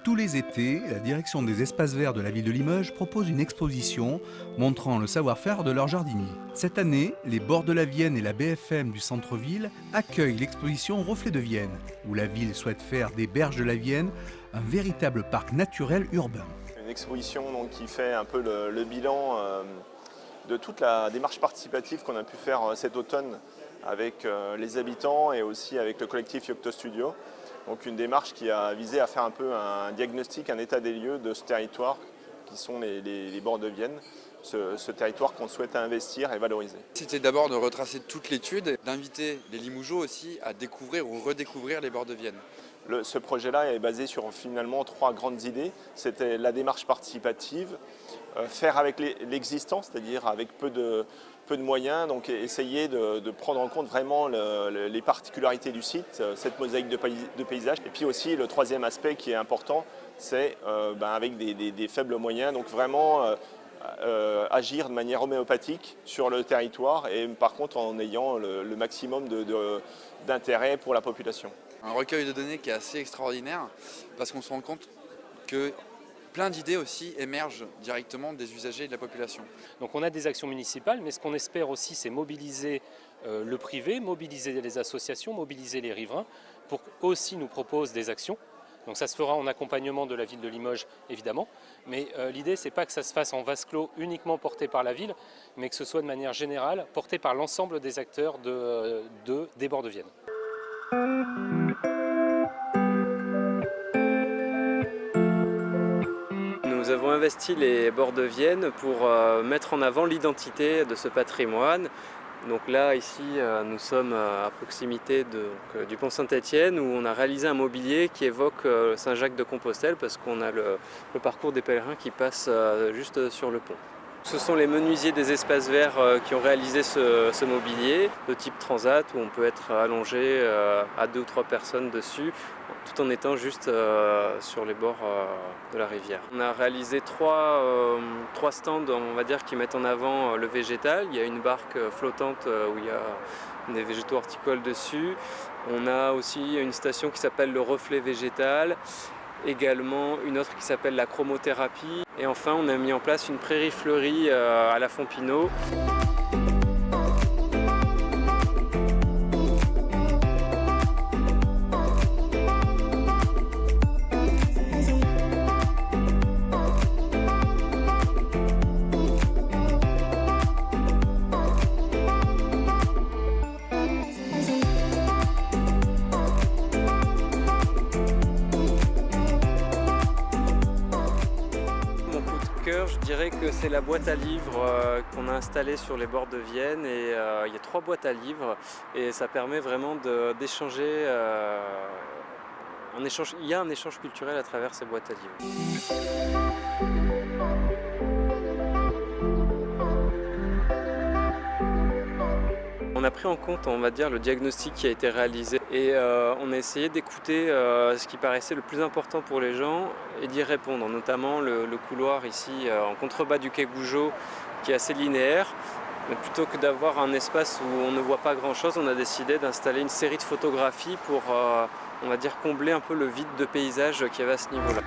Tous les étés, la direction des espaces verts de la ville de Limoges propose une exposition montrant le savoir-faire de leurs jardiniers. Cette année, les Bords de la Vienne et la BFM du centre-ville accueillent l'exposition Reflets de Vienne, où la ville souhaite faire des berges de la Vienne un véritable parc naturel urbain. Une exposition donc, qui fait un peu le bilan de toute la démarche participative qu'on a pu faire cet automne avec les habitants et aussi avec le collectif Yocto Studio. Donc une démarche qui a visé à faire un peu un diagnostic, un état des lieux de ce territoire qui sont les bords de Vienne, ce territoire qu'on souhaite investir et valoriser. C'était d'abord de retracer toute l'étude, d'inviter les Limougeaux aussi à découvrir ou redécouvrir les bords de Vienne. Ce projet-là est basé sur finalement 3 grandes idées. C'était la démarche participative, faire avec l'existant, c'est-à-dire avec peu de moyens, donc essayer de prendre en compte vraiment les particularités du site, cette mosaïque de paysages. Et puis aussi le troisième aspect qui est important, c'est avec des faibles moyens, donc vraiment agir de manière homéopathique sur le territoire et par contre en ayant le maximum d'intérêt pour la population. Un recueil de données qui est assez extraordinaire parce qu'on se rend compte que plein d'idées aussi émergent directement des usagers et de la population. Donc on a des actions municipales, mais ce qu'on espère aussi, c'est mobiliser le privé, mobiliser les associations, mobiliser les riverains pour qu'aussi nous proposent des actions. Donc ça se fera en accompagnement de la ville de Limoges, évidemment, mais l'idée, c'est pas que ça se fasse en vase clos uniquement porté par la ville, mais que ce soit de manière générale porté par l'ensemble des acteurs des bords de Vienne. Nous avons investi les bords de Vienne pour mettre en avant l'identité de ce patrimoine. Donc là, ici, nous sommes à proximité du pont Saint-Étienne où on a réalisé un mobilier qui évoque Saint-Jacques-de-Compostelle parce qu'on a le parcours des pèlerins qui passe juste sur le pont. Ce sont les menuisiers des espaces verts qui ont réalisé ce mobilier de type transat où on peut être allongé à 2 ou 3 personnes dessus tout en étant juste sur les bords de la rivière. On a réalisé 3 stands, on va dire, qui mettent en avant le végétal. Il y a une barque flottante où il y a des végétaux horticoles dessus. On a aussi une station qui s'appelle le reflet végétal. Également une autre qui s'appelle la chromothérapie. Et enfin, on a mis en place une prairie fleurie à la Fontpinaud. Je dirais que c'est la boîte à livres qu'on a installée sur les bords de Vienne et il y a 3 boîtes à livres et ça permet vraiment d'échanger. Il y a un échange culturel à travers ces boîtes à livres. On a pris en compte, on va dire, le diagnostic qui a été réalisé et on a essayé d'écouter ce qui paraissait le plus important pour les gens et d'y répondre, notamment le couloir ici en contrebas du quai Gougeot qui est assez linéaire. Mais plutôt que d'avoir un espace où on ne voit pas grand-chose, on a décidé d'installer une série de photographies pour, on va dire, combler un peu le vide de paysage qu'il y avait à ce niveau-là.